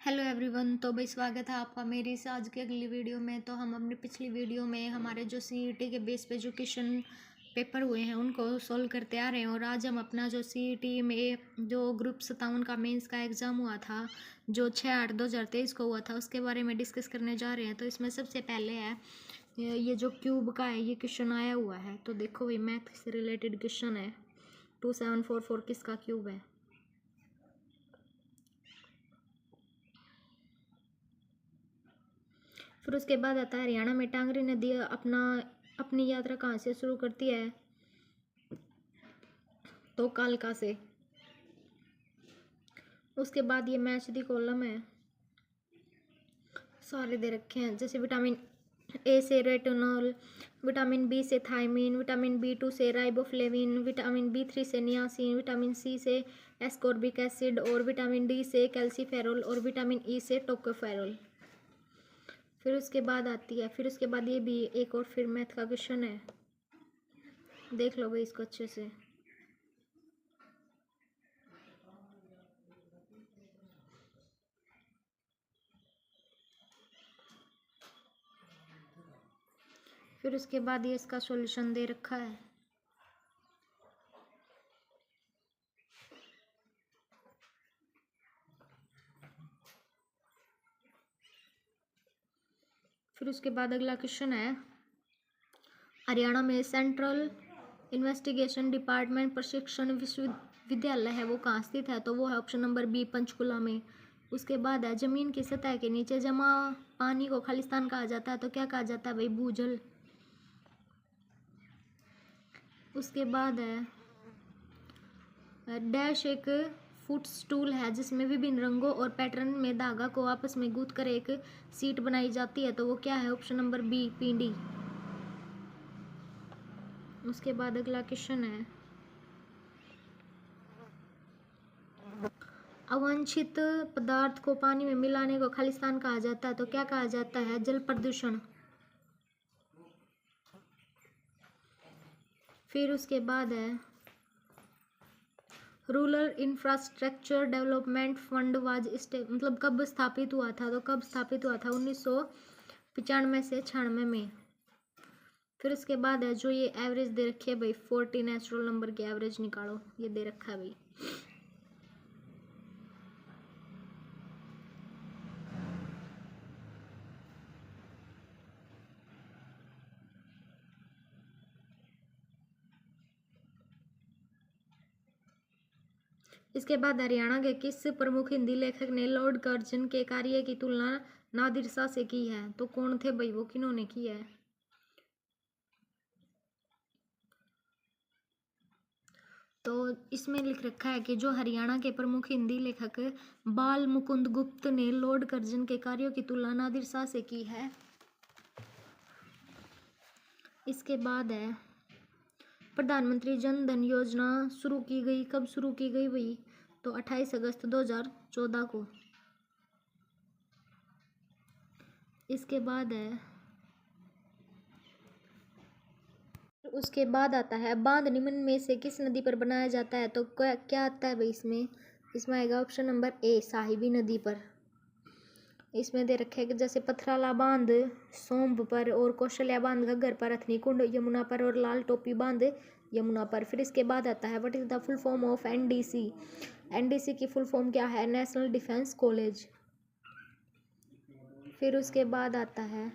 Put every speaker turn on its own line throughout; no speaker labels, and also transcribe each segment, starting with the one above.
Hello everyone. तो भाई स्वागत है आपका मेरी इस आज की अगली वीडियो में। तो हम अपनी पिछली वीडियो में हमारे जो सीईटी के बेस पे जो क्वेश्चन पेपर हुए हैं उनको सॉल्व करते आ रहे हैं। और आज हम अपना जो सीईटी में जो ग्रुप 57 का मेंस का एग्ज़ाम हुआ था जो 6/8/2023 को हुआ था उसके बारे में डिस्कस करने जा रहे हैं। तो इसमें सबसे पहले है ये जो क्यूब का है ये क्वेश्चन आया हुआ है। तो देखो भाई मैथ से रिलेटेड क्वेश्चन है। 2744 किसका क्यूब है। फिर उसके बाद आता है हरियाणा में टांगरी नदी अपनी यात्रा कहाँ से शुरू करती है। तो कालका से। उसके बाद ये मैच दी कॉलम है, सारे दे रखे हैं। जैसे विटामिन ए से रेटिनॉल, विटामिन बी से थायमीन, विटामिन B2 से राइबोफ्लेविन, विटामिन B3 से नियासिन, विटामिन सी से एस्कॉर्बिक एसिड और विटामिन डी से कैल्सीफेरॉल और विटामिन ई से टोकोफेरॉल। फिर उसके बाद आती है फिर उसके बाद ये भी एक और फिर मैथ का क्वेश्चन है, देख लो भाई इसको अच्छे से। फिर उसके बाद ये इसका सॉल्यूशन दे रखा है। फिर उसके बाद अगला क्वेश्चन है हरियाणा में सेंट्रल इन्वेस्टिगेशन डिपार्टमेंट प्रशिक्षण विश्वविद्यालय है वो कहाँ स्थित है। तो वो है ऑप्शन नंबर बी पंचकुला में। उसके बाद है जमीन की सतह के नीचे जमा पानी को खालिस्तान कहा जाता है। तो क्या कहा जाता है भाई, भूजल। उसके बाद है डैश एक फुट स्टूल है जिसमें विभिन्न रंगों और पैटर्न में धागा को आपस में गूंथ कर एक सीट बनाई जाती है। तो वो क्या है, ऑप्शन नंबर बी पींडी। उसके बाद अगला क्वेश्चन है अवांछित पदार्थ को पानी में मिलाने को खालिस्तान कहा जाता है। तो क्या कहा जाता है, जल प्रदूषण। फिर उसके बाद है rural infrastructure development fund was मतलब कब स्थापित हुआ था। तो कब स्थापित हुआ था, 1995 से 96 में। फिर उसके बाद है जो ये एवरेज दे रखी है भाई 40 नेचुरल नंबर की एवरेज निकालो, ये दे रखा है भाई। इसके बाद हरियाणा के किस प्रमुख हिंदी लेखक ने लॉर्ड कर्जन के कार्य की तुलना नादिर शाह से की है। तो कौन थे भाई वो, किन्होंने की है। तो इसमें लिख रखा है कि जो हरियाणा के प्रमुख हिंदी लेखक बाल मुकुंद गुप्त ने लॉर्ड कर्जन के कार्यों की तुलना नादिर शाह से की है। इसके बाद है प्रधानमंत्री जन धन योजना शुरू की गई, कब शुरू की गई भाई। तो 28 अगस्त 2014 को। इसके बाद है उसके बाद आता है बांध निम्न में से किस नदी पर बनाया जाता है। तो क्या आता है भाई इसमें आएगा ऑप्शन नंबर ए साहिबी नदी पर। इसमें दे रखे कि जैसे पथराला बांध सोम्ब पर और कौशल्या बांध घग्गर पर, अथनी कुंड यमुना पर और लाल टोपी बांध यमुना पर। फिर इसके बाद आता है what is the full form of NDC. NDC की फुल फॉर्म क्या है, नेशनल डिफेंस कॉलेज। फिर उसके बाद आता है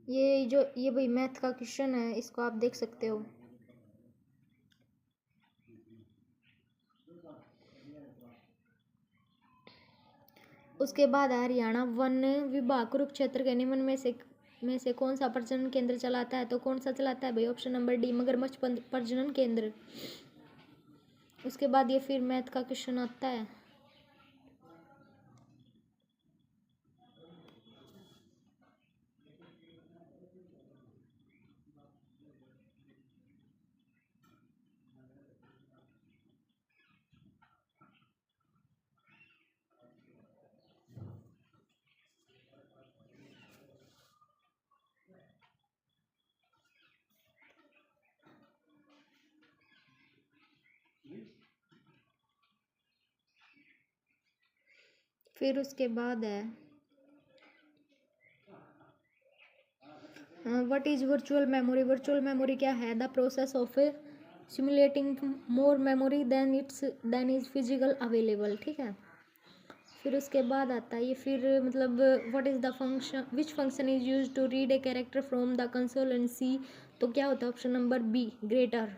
ये भाई मैथ का क्वेश्चन है, इसको आप देख सकते हो। उसके बाद हरियाणा वन विभाग कुरुक्षेत्र के निम्न में से कौन सा प्रजनन केंद्र चलाता है। तो कौन सा चलाता है भाई, ऑप्शन नंबर डी मगरमच्छ प्रजनन केंद्र। उसके बाद ये फिर मैथ का क्वेश्चन आता है फिर उसके बाद है what is virtual memory. Virtual memory क्या है? The process of simulating more memory than is physical available. ठीक है। फिर उसके बाद आता है ये, फिर मतलब what is the function, which function is use to read a character from the console and C. तो क्या होता है? Option number B, greater.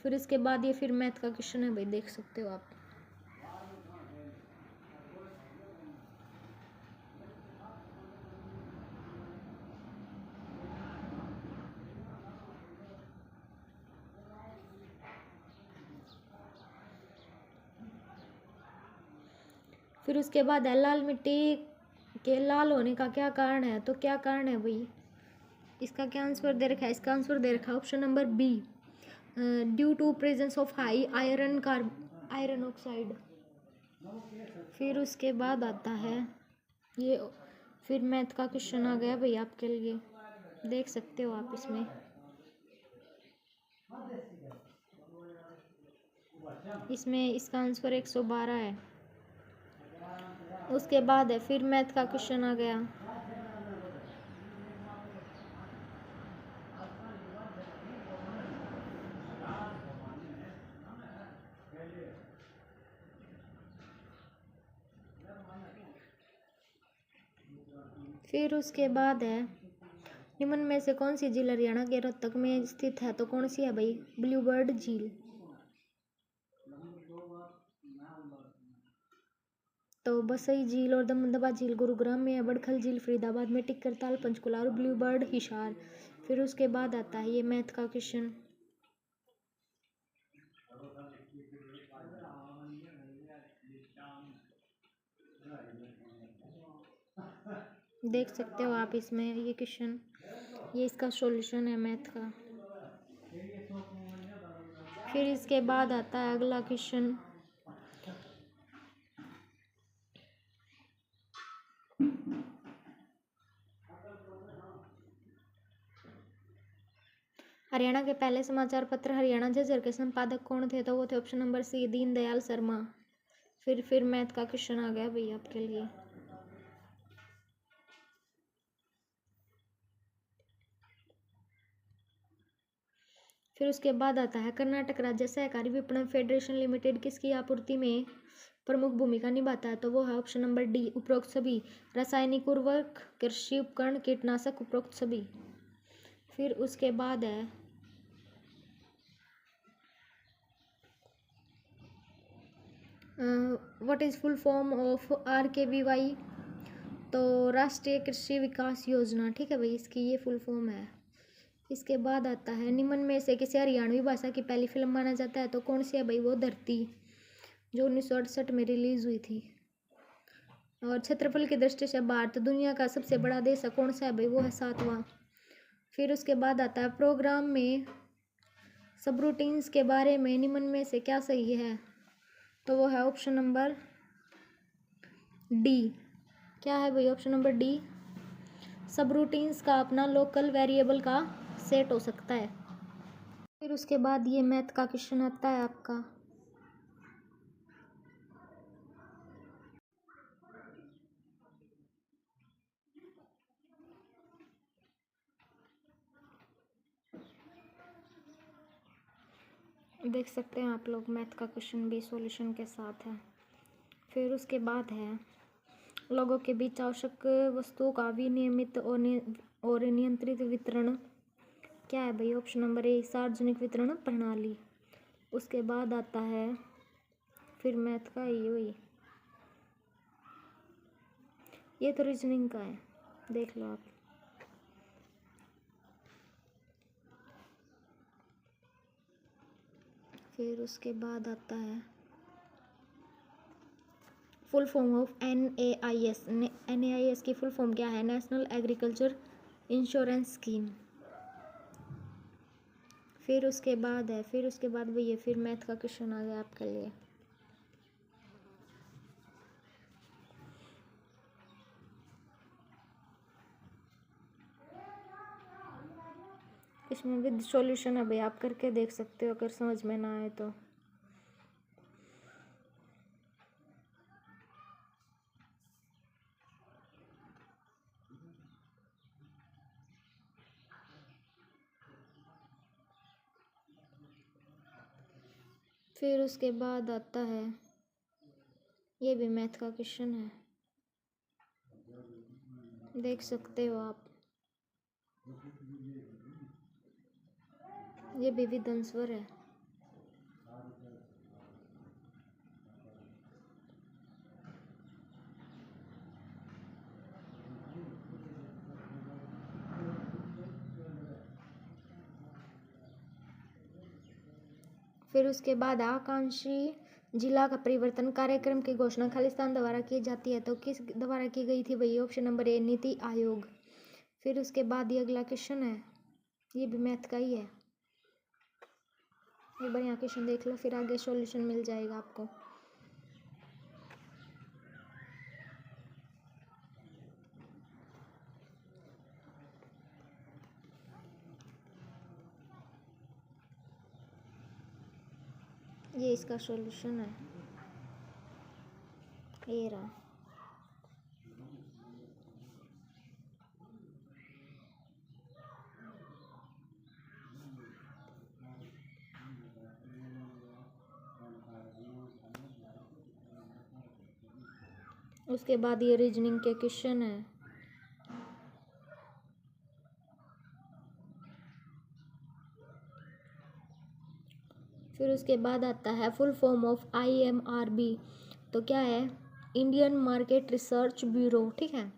फिर इसके बाद ये फिर मैथ का क्वेश्चन है भाई, देख सकते हो आप। फिर उसके बाद है लाल मिट्टी के लाल होने का क्या कारण है। तो क्या कारण है भाई? इसका क्या आंसर दे रखा है? इसका आंसर दे रखा है option number B, due to presence of high iron oxide. फिर उसके बाद आता है ये, फिर मैथ का क्वेश्चन आ गया भाई आपके लिए, देख सकते हो आप इसमें। इसमें इसका आंसर 112 है। उसके बाद है फिर मैथ का क्वेश्चन आ गया। फिर उसके बाद है निम्न में से कौन सी झील हरियाणा के रोहतक में स्थित है। तो कौन सी है भाई? ब्लू बर्ड झील। तो बसई झील और दमदमा झील गुरुग्राम में है, बड़खल झील फरीदाबाद में, टिक्कर ताल पंचकुला और ब्लू बर्ड हिसार। फिर उसके बाद आता है ये मैथ का क्वेश्चन, देख सकते हो आप इसमें ये क्वेश्चन, ये इसका सॉल्यूशन है मैथ का। फिर इसके बाद आता है अगला क्वेश्चन, हरियाणा के पहले समाचार पत्र हरियाणा झज्जर के संपादक कौन थे। तो वो थे option number C, Deendayal Sharma. फिर मैथ का क्वेश्चन आ गया भाई आपके लिए। फिर उसके बाद आता है कर्नाटक राज्य सहकारी विपणन फेडरेशन लिमिटेड किसकी आपूर्ति में प्रमुख भूमिका निभाता है। तो वो है ऑप्शन नंबर डी, उपरोक्त सभी रासायनिक उर्वरक, कृषि उपकरण, कीटनाशक, उपरोक्त सभी। फिर उसके बाद है what is full form of RKVY। तो राष्ट्रीय कृषि विकास योजना। ठीक है भाई, इसकी ये फुल फॉर्म है। इसके बाद आता है निम्न में से किसे हरियाणवी भाषा की पहली फिल्म माना जाता है। तो कौन सी है भाई? वो धरती, जो 1968 में रिलीज हुई थी। और क्षेत्रफल की दृष्टि से भारत दुनिया का सबसे बड़ा देश है, कौन सा है भाई? वो है 7वां। फिर उसके बाद आता है प्रोग्राम में सबरूटीन्स के बारे में निम्न में से क्या सही है। तो वो है ऑप्शन नंबर डी। क्या है भाई? ऑप्शन नंबर डी, सबरूटीन्स का अपना लोकल वेरिएबल का सेट हो सकता है। फिर उसके बाद ये मैथ का क्वेश्चन आता है आपका, देख सकते हैं आप लोग, मैथ का क्वेश्चन भी सॉल्यूशन के साथ है। फिर उसके बाद है लोगों के बीच आवश्यक वस्तुओं का विनियमित और नियंत्रित वितरण। क्या है भाई? ऑप्शन नंबर ए, सार्वजनिक वितरण प्रणाली। उसके बाद आता है फिर मैथ का ये हुई, ये तो रीजनिंग का है, देख लो आप। फिर उसके बाद आता है full form of NAIS। NAIS की फुल फॉर्म क्या है? National agriculture insurance scheme. फिर उसके बाद भैया फिर मैथ का क्वेश्चन आ गया आपके लिए। इसमें विद सॉल्यूशन है भाई, आप करके देख सकते हो अगर समझ में ना आए तो। फिर उसके बाद आता है, ये भी मैथ का क्वेश्चन है, देख सकते हो आप, ये भी विधान स्वर है। फिर उसके बाद आकांक्षी जिला का परिवर्तन कार्यक्रम की घोषणा खालिस्तान द्वारा की जाती है तो किस द्वारा की गई थी भाई? Option number A, NITI Aayog. फिर उसके बाद ये अगला क्वेश्चन है, ये भी मैथ का ही है, एक बार यहाँ क्वेश्चन देख लो फिर आगे सॉल्यूशन मिल जाएगा आपको। ये इसका सॉल्यूशन है, ये रहा। उसके बाद ये रीजनिंग के क्वेश्चन है। फिर उसके बाद आता है फुल फॉर्म ऑफ IMRB, तो क्या है? इंडियन मार्केट रिसर्च ब्यूरो, ठीक है।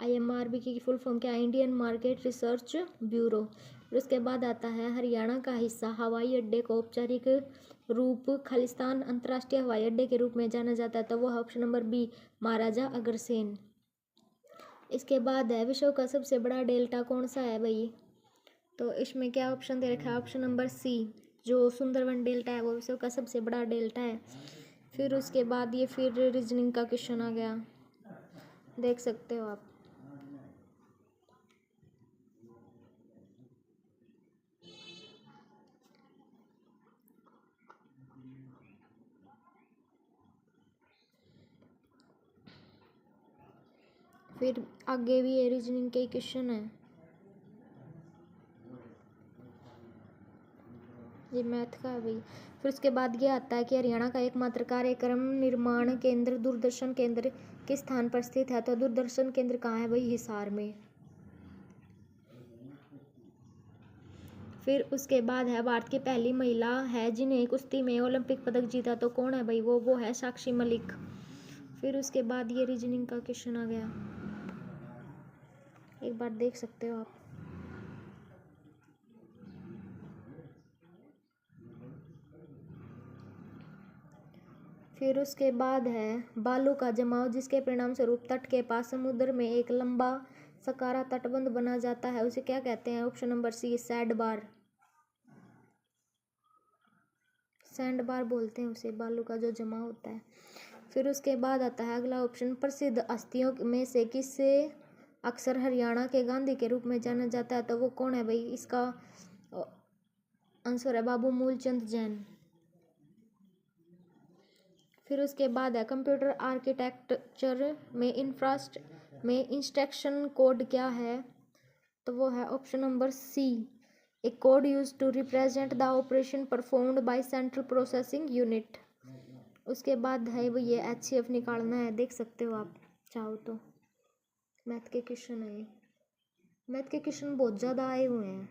IMRB की फुल फॉर्म क्या है? Indian market research bureau. फिर उसके बाद आता है हरियाणा का हिस्सा हवाई अड्डे को औपचारिक रूप खालिस्तान अंतर्राष्ट्रीय हवाई अड्डे के रूप में जाना जाता है तो वो है option number B, Maharaja Agrasen. इसके बाद है विश्व का सबसे बड़ा डेल्टा कौन सा है भाई? तो इसमें क्या ऑप्शन दे रखा है? ऑप्शन नंबर सी, जो सुंदरवन डेल्टा है वो विश्व का सबसे बड़ा डेल्टा है। फिर उसके बाद ये फिर रीजनिंग का क्वेश्चन आ गया, देख सकते हो आप। फिर आगे भी ये रीजनिंग के क्वेश्चन है, ये मैथ का है भाई। फिर उसके बाद ये आता है कि हरियाणा का एकमात्र कार्यक्रम निर्माण केंद्र दूरदर्शन केंद्र किस स्थान पर स्थित है? तो दूरदर्शन केंद्र कहाँ है भाई? हिसार में। फिर उसके बाद है भारत की पहली महिला है जिन्हें कुश्ती में ओलंपिक पदक जीता, तो कौन है भाई? वो है साक्षी मलिक। फिर उसके बाद ये रीजनिंग का क्वेश्चन आ गया, एक बार देख सकते हो आप। फिर उसके बाद है बालू का जमाव जिसके परिणाम स्वरूप तट के पास समुद्र में एक लंबा सकारा तटबंध बना जाता है उसे क्या कहते हैं? ऑप्शन नंबर सी, सैंड बार। सैंड बार बोलते हैं उसे, बालू का जो जमा होता है। फिर उसके बाद आता है अगला ऑप्शन, प्रसिद्ध हस्तियों में से किसे अक्सर हरियाणा के गांधी के रूप में जाना जाता है? तो वो कौन है भाई? इसका आंसर है बाबू मूलचंद जैन। फिर उसके बाद है कंप्यूटर आर्किटेक्चर में इंस्ट्रक्शन कोड क्या है? तो वो है option number C, a code use to represent the operation performed by central processing unit. उसके बाद है वो ये HCF निकालना है, देख सकते हो आप चाहो तो। मैथ के क्वेश्चन है ये, मैथ के क्वेश्चन बहुत ज़्यादा आए हुए हैं।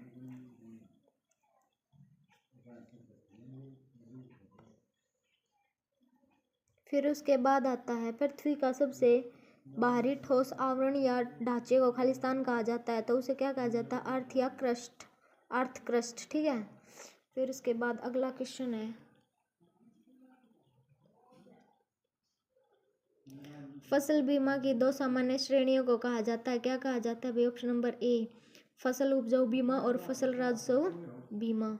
फिर उसके बाद आता है पृथ्वी का सबसे बाहरी ठोस आवरण या ढांचे को खालिस्तान कहा जाता है तो उसे क्या कहा जाता है? अर्थ या क्रस्ट, अर्थ क्रस्ट, ठीक है। फिर उसके बाद अगला क्वेश्चन है, फसल बीमा की दो सामान्य श्रेणियों को कहा जाता है, क्या कहा जाता है भाई? ऑप्शन नंबर ए, फसल उपजाऊ बीमा और फसल राजस्व बीमा।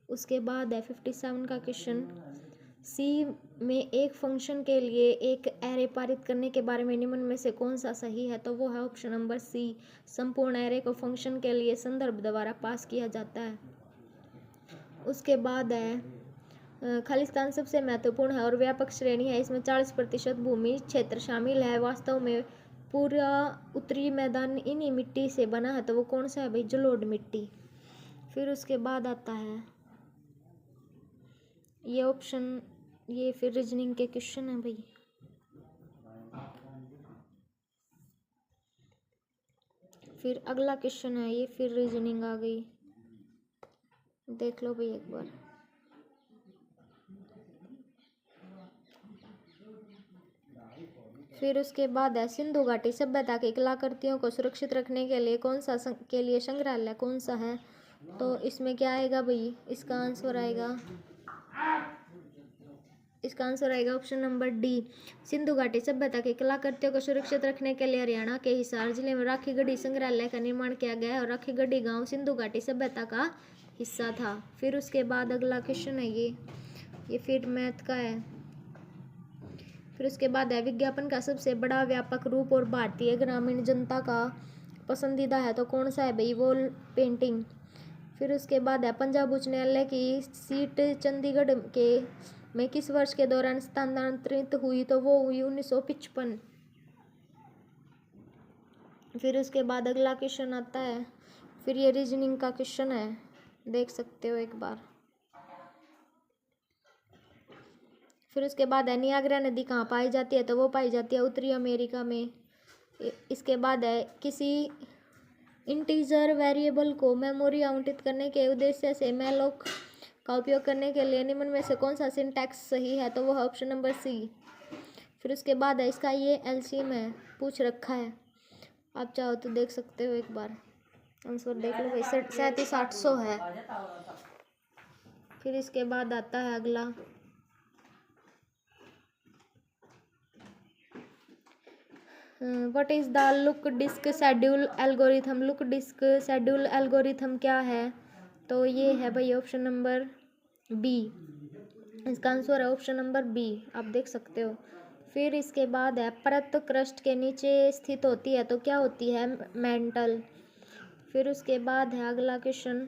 उसके बाद है 57 का क्वेश्चन, सी में एक फंक्शन के लिए एक एरे पारित करने के बारे में निम्न में से कौन सा सही है? तो वो है ऑप्शन नंबर सी, संपूर्ण एरे को फंक्शन के लिए संदर्भ द्वारा पास किया जाता है। उसके बाद है खालिस्तान सबसे महत्वपूर्ण है और व्यापक श्रेणी है, इसमें 40% भूमि क्षेत्र शामिल है, वास्तव में पूरा उत्तरी मैदान इन्हीं मिट्टी से बना है, तो वो कौन सा है भाई? जलोढ़ मिट्टी। फिर उसके बाद आता है ये ऑप्शन, ये फिर रीजनिंग के क्वेश्चन है भाई। फिर अगला क्वेश्चन है, ये फिर रीजनिंग आ गई, देख लो भाई एक बार। फिर उसके बाद है, सिंधु घाटी सभ्यता की कलाकृतियों को सुरक्षित रखने के लिए कौन सा के लिए संग्रहालय कौन सा है? तो इसमें क्या आएगा भाई, इसका आंसर आएगा ऑप्शन नंबर डी। सिंधु घाटी सभ्यता की कलाकृतियों को सुरक्षित रखने के लिए हरियाणा के हिसार जिले में राखीगढ़ी संग्रहालय का निर्माण किया गया है और राखीगढ़ी गांव सिंधु घाटी सभ्यता का हिस्सा था। फिर उसके बाद अगला क्वेश्चन है, ये फिर मैथ का है। फिर उसके बाद है, विज्ञापन का सबसे बड़ा व्यापक रूप और भारतीय ग्रामीण जनता का पसंदीदा है तो कौन सा है भाई? Wall painting. फिर उसके बाद है, पंजाब उच्च न्यायालय की सीट चंडीगढ़ के में किस वर्ष के दौरान स्थानांतरित हुई? तो वो हुई 1955। फिर उसके बाद अगला क्वेश्चन आता है, फिर ये रीजनिंग का क्वेश्चन है, देख सकते हो एक बार। फिर उसके बाद है, नियाग्रा नदी कहाँ पाई जाती है? तो वो पाई जाती है उत्तरी अमेरिका में। इसके बाद है, किसी इंटीजर वेरिएबल को मेमोरी आवंटित करने के उद्देश्य से मैलोक का उपयोग करने के लिए निम्न में से कौन सा सिंटैक्स सही है? तो वो है ऑप्शन नंबर सी। फिर उसके बाद है, इसका ये एलसीएम है, पूछ रखा है, आप चाहो तो देख सकते हो एक बार, आंसर देख लो भाई, 37,800 है। फिर इसके बाद आता है अगला, what is the look disk schedule algorithm? Look disk schedule algorithm क्या है? तो ये है भाई ऑप्शन नंबर बी, इसका आंसर है ऑप्शन नंबर बी, आप देख सकते हो। फिर इसके बाद है, परत क्रस्ट के नीचे स्थित होती है तो क्या होती है? मेंटल। फिर उसके बाद है अगला क्वेश्चन,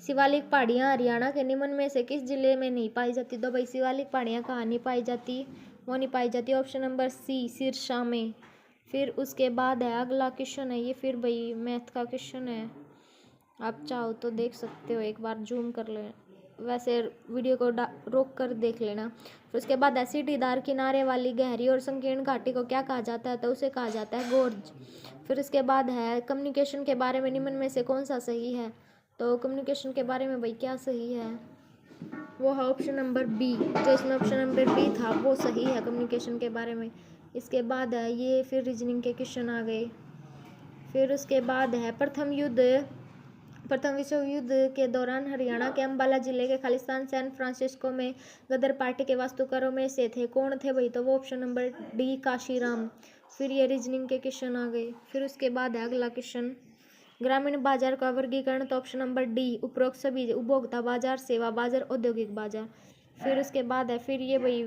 शिवालिक पहाड़ियाँ हरियाणा के निम्न में से किस जिले में नहीं पाई जाती? तो भाई शिवालिक पहाड़ियाँ कहाँ नहीं पाई जाती? वो नहीं पाई जाती ऑप्शन नंबर सी, सिरसा में। फिर उसके बाद है अगला क्वेश्चन है, ये फिर भाई मैथ का क्वेश्चन है, आप चाहो तो देख सकते हो एक बार, जूम कर ले, वैसे वीडियो को रोक कर देख लेना। फिर उसके बाद है, सीढ़ीदार किनारे वाली गहरी और संकीर्ण घाटी को क्या कहा जाता है? तो उसे कहा जाता है गोर्ज। फिर उसके बाद है, कम्युनिकेशन के बारे में निम्न में से कौन सा सही है? तो कम्युनिकेशन के बारे में भाई क्या सही है? वो है ऑप्शन नंबर बी, जो इसमें ऑप्शन नंबर बी था वो सही है कम्युनिकेशन के बारे में। इसके बाद है, ये फिर रीजनिंग के क्वेश्चन आ गए। फिर उसके बाद है, प्रथम विश्व युद्ध के दौरान हरियाणा के अंबाला जिले के खालिस्तान सैन फ्रांसिस्को में गदर पार्टी के वास्तुकारों में से थे, कौन थे भाई? तो वो ऑप्शन नंबर डी, काशीराम। फिर ये रीजनिंग के क्वेश्चन आ गए। फिर उसके बाद है अगला क्वेश्चन, ग्रामीण बाजार का वर्गीकरण, तो ऑप्शन नंबर डी, उपरोक्त सभी, उपभोक्ता बाजार, सेवा बाजार, औद्योगिक बाजार। फिर उसके बाद है, फिर ये भाई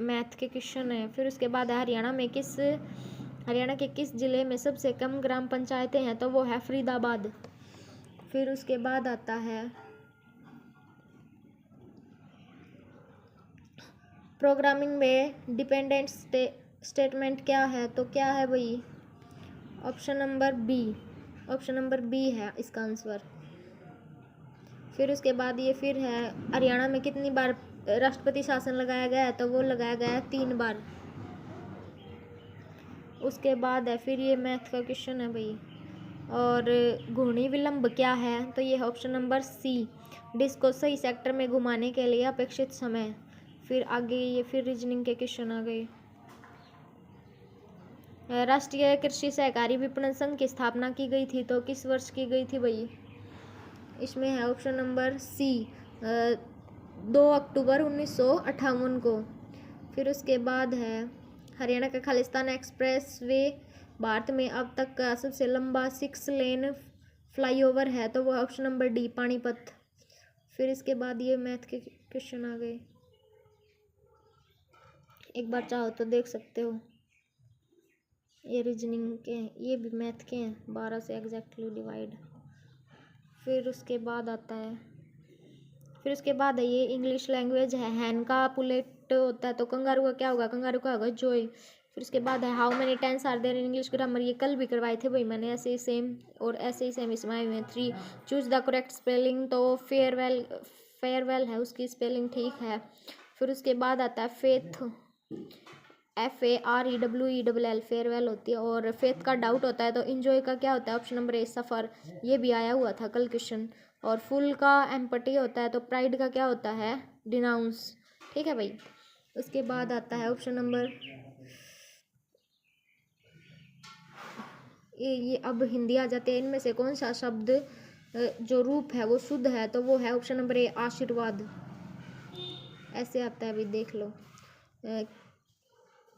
मैथ के क्वेश्चन है। फिर उसके बाद है, हरियाणा के किस जिले में सबसे कम ग्राम पंचायतें हैं? तो वो है फरीदाबाद। फिर उसके बाद आता है, प्रोग्रामिंग में डिपेंडेंट स्टेटमेंट क्या है? तो क्या है भाई? ऑप्शन नंबर बी है इसका आंसर। फिर उसके बाद ये फिर है, हरियाणा में कितनी बार राष्ट्रपति शासन लगाया गया है? तो वो लगाया गया है 3 बार। उसके बाद है, फिर ये मैथ का क्वेश्चन है भाई, और घूर्णी विलंब क्या है? तो ये है ऑप्शन नंबर सी, डिस्क को सही सेक्टर में घुमाने के लिए अपेक्षित समय। फिर आगे ये फिर रीजनिंग के क्वेश्चन आ गए। राष्ट्रीय कृषि सहकारी विपणन संघ की स्थापना की गई थी तो किस वर्ष की गई थी भाई? इसमें है ऑप्शन नंबर सी, 2 अक्टूबर 1958 को। फिर उसके बाद है, हरियाणा का खालिस्तान एक्सप्रेस वे भारत में अब तक का सबसे लंबा 6 लेन फ्लाईओवर है तो वो ऑप्शन नंबर डी, पानीपत। फिर इसके बाद ये मैथ के क्वेश्चन आ गए, एक बार चाहो तो देख सकते हो, ये रीजनिंग के हैं, ये भी मैथ के हैं, 12 से एग्जैक्टली डिवाइड। फिर उसके बाद आता है, फिर उसके बाद है, ये इंग्लिश लैंग्वेज है, हैन का पुलेट होता है तो कंगारू का क्या होगा? कंगारू का होगा जॉय। फिर उसके बाद है, how many tenses are there in English grammar, ये कल भी करवाए थे भाई मैंने, ऐसे ही सेम, और ऐसे ही सेम इसमें आए हुए हैं 3। चूज द करेक्ट स्पेलिंग, तो फेयरवेल है उसकी स्पेलिंग ठीक है। फिर उसके बाद आता है फेथ, FAREWELL, फेयरवेल होती है। और फेथ का डाउट होता है तो इंजॉय का क्या होता है, ऑप्शन नंबर ए सफ़र, ये भी आया हुआ था कल क्वेश्चन। और फुल का एम्पटी होता है तो प्राइड का क्या होता है, डिनाउंस। ठीक है भाई। उसके बाद आता है ऑप्शन नंबर ये अब हिंदी आ जाते हैं। इनमें से कौन सा शब्द जो रूप है वो शुद्ध है, तो वो है ऑप्शन नंबर ए आशीर्वाद। ऐसे आता है अभी देख लो।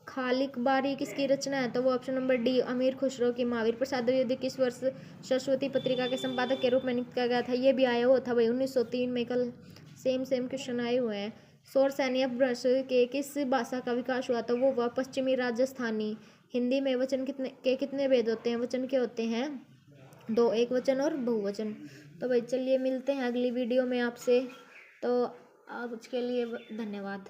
खालिक बारी किसकी रचना है, तो वो ऑप्शन नंबर डी अमीर खुसरो की। महावीर प्रसाद द्विवेदी किस वर्ष सरस्वती पत्रिका के संपादक के रूप में नियुक्त किया गया था, ये भी आया हुआ था भाई 1903 में। कल सेम क्वेश्चन आए हुए हैं। सौर सैन्य अपभ्रंश के किस भाषा का विकास हुआ, तो वो हुआ पश्चिमी राजस्थानी। हिंदी में वचन कितने भेद होते हैं, वचन के होते हैं 2, एक वचन और बहुवचन। तो भाई चलिए मिलते हैं अगली वीडियो में आपसे। तो आज के लिए धन्यवाद।